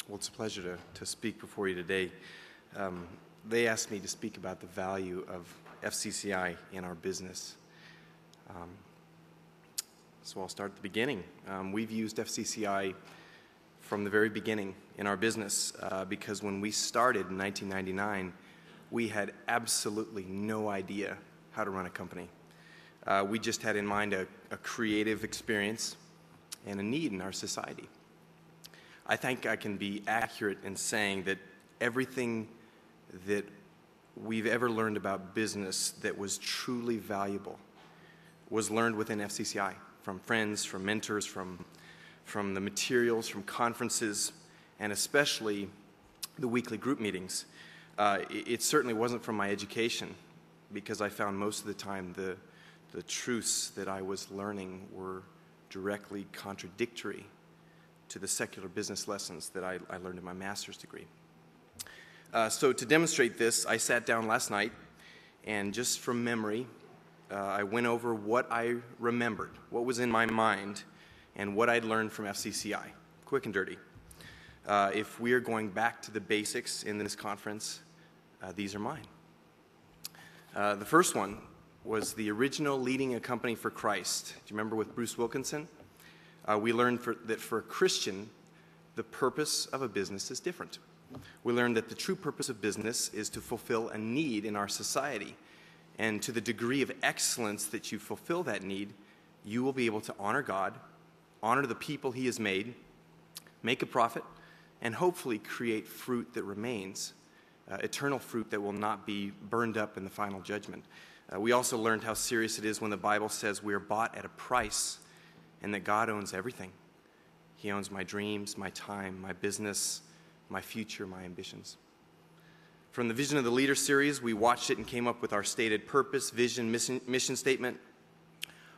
Well, it's a pleasure to speak before you today. They asked me to speak about the value of FCCI in our business. So I'll start at the beginning. We've used FCCI from the very beginning in our business because when we started in 1999, we had absolutely no idea how to run a company. We just had in mind a creative experience and a need in our society. I think I can be accurate in saying that everything that we've ever learned about business that was truly valuable was learned within FCCI, from friends, from mentors, from the materials, from conferences, and especially the weekly group meetings. It certainly wasn't from my education, because I found most of the time the truths that I was learning were directly contradictory to the secular business lessons that I learned in my master's degree. So to demonstrate this, I sat down last night, and just from memory, I went over what I remembered, what was in my mind, and what I'd learned from FCCI, quick and dirty. If we are going back to the basics in this conference, these are mine. The first one was the original Leading a Company for Christ. Do you remember with Bruce Wilkinson? We learned that for a Christian, the purpose of a business is different. We learned that the true purpose of business is to fulfill a need in our society. And to the degree of excellence that you fulfill that need, you will be able to honor God, honor the people He has made, make a profit, and hopefully create fruit that remains, eternal fruit that will not be burned up in the final judgment. We also learned how serious it is when the Bible says we are bought at a price and that God owns everything. He owns my dreams, my time, my business, my future, my ambitions. From the Vision of the Leader series, we watched it and came up with our stated purpose, vision, mission statement.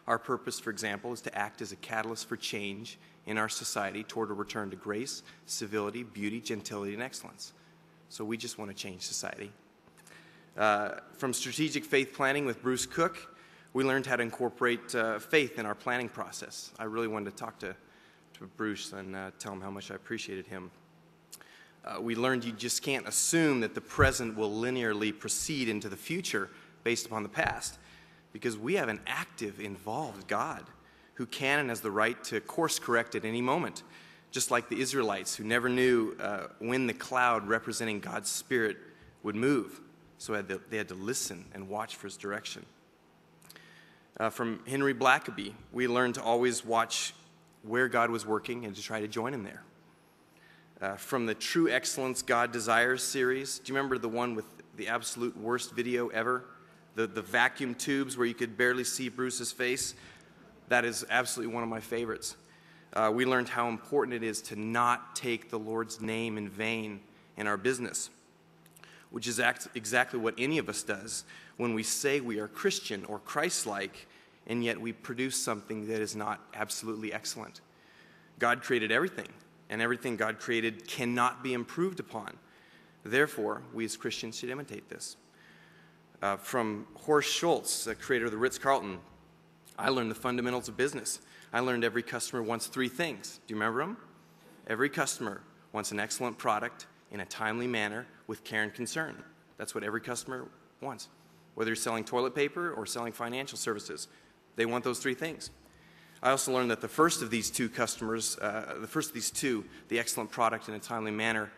Our purpose, for example, is to act as a catalyst for change in our society toward a return to grace, civility, beauty, gentility, and excellence. So we just want to change society. From Strategic Faith Planning with Bruce Cook, we learned how to incorporate faith in our planning process. I really wanted to talk to Bruce and tell him how much I appreciated him. We learned you just can't assume that the present will linearly proceed into the future based upon the past, because we have an active, involved God who can and has the right to course correct at any moment, just like the Israelites who never knew when the cloud representing God's Spirit would move. So they had to listen and watch for His direction. From Henry Blackaby, we learned to always watch where God was working and to try to join Him there. From the True Excellence God Desires series, do you remember the one with the absolute worst video ever? The vacuum tubes where you could barely see Bruce's face? That is absolutely one of my favorites. We learned how important it is to not take the Lord's name in vain in our business, which is exactly what any of us does when we say we are Christian or Christ-like, and yet we produce something that is not absolutely excellent. God created everything, and everything God created cannot be improved upon. Therefore, we as Christians should imitate this. From Horst Schultz, the creator of the Ritz-Carlton, I learned the fundamentals of business. I learned every customer wants three things. Do you remember them? Every customer wants an excellent product in a timely manner with care and concern. That's what every customer wants. Whether you're selling toilet paper or selling financial services, they want those three things. I also learned that the first of these two, the excellent product in a timely manner,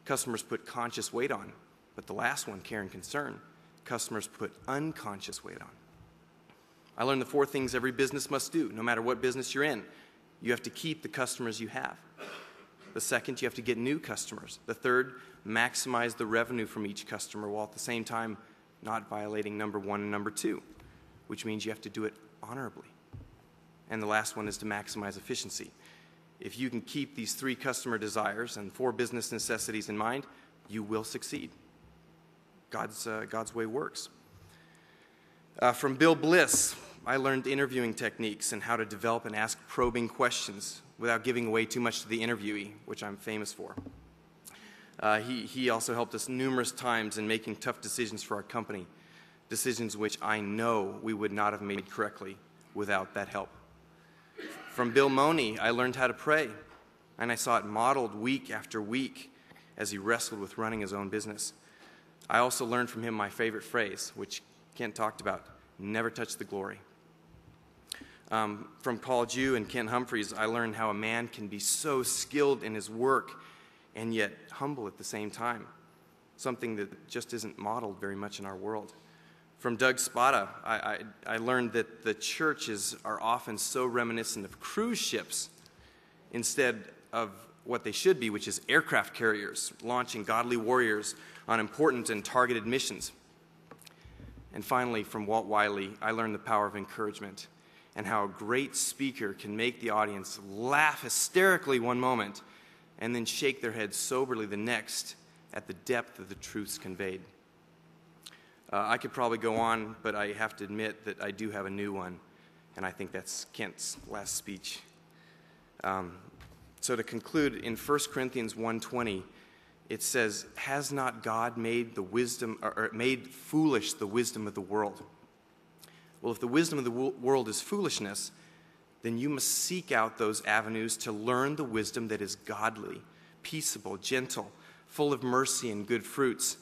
customers put conscious weight on. But the last one, care and concern, customers put unconscious weight on. I learned the four things every business must do, no matter what business you're in. You have to keep the customers you have. The second, you have to get new customers. The third, maximize the revenue from each customer while at the same time not violating number one and number two, which means you have to do it honorably. And the last one is to maximize efficiency. If you can keep these three customer desires and four business necessities in mind, you will succeed. God's way works. From Bill Bliss, I learned interviewing techniques and how to develop and ask probing questions without giving away too much to the interviewee, which I'm famous for. He also helped us numerous times in making tough decisions for our company, decisions which I know we would not have made correctly without that help. From Bill Money, I learned how to pray. and I saw it modeled week after week as he wrestled with running his own business. I also learned from him my favorite phrase, which Kent talked about: never touch the glory. From Paul Jew and Kent Humphreys, I learned how a man can be so skilled in his work and yet humble at the same time, something that just isn't modeled very much in our world. From Doug Spada, I learned that the churches are often so reminiscent of cruise ships instead of what they should be, which is aircraft carriers, launching godly warriors on important and targeted missions. And finally, from Walt Wiley, I learned the power of encouragement and how a great speaker can make the audience laugh hysterically one moment and then shake their heads soberly the next at the depth of the truths conveyed. I could probably go on, but I have to admit that I do have a new one, and I think that's Kent's last speech. So to conclude, in 1 Corinthians 1:20, it says, "Has not God made made foolish the wisdom of the world?" Well, if the wisdom of the world is foolishness, then you must seek out those avenues to learn the wisdom that is godly, peaceable, gentle, full of mercy and good fruits,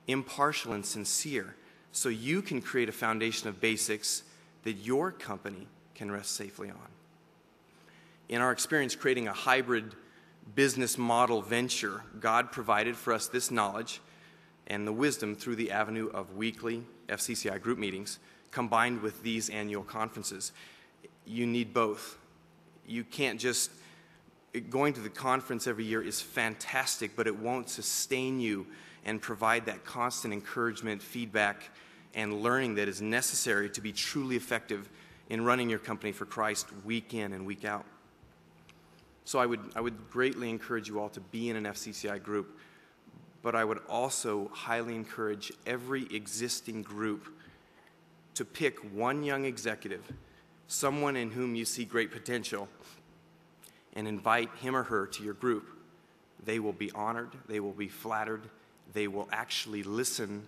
impartial and sincere, so you can create a foundation of basics that your company can rest safely on. In our experience creating a hybrid business model venture, God provided for us this knowledge and the wisdom through the avenue of weekly FCCI group meetings combined with these annual conferences. You need both. You can't just, going to the conference every year is fantastic, but it won't sustain you and provide that constant encouragement, feedback, and learning that is necessary to be truly effective in running your company for Christ week in and week out. So I would greatly encourage you all to be in an FCCI group, but I would also highly encourage every existing group to pick one young executive, someone in whom you see great potential, and invite him or her to your group. They will be honored, they will be flattered, they will actually listen,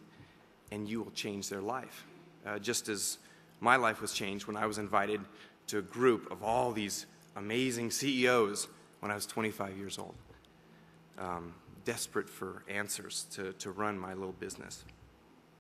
and you will change their life. Just as my life was changed when I was invited to a group of all these amazing CEOs when I was 25 years old, desperate for answers to run my little business.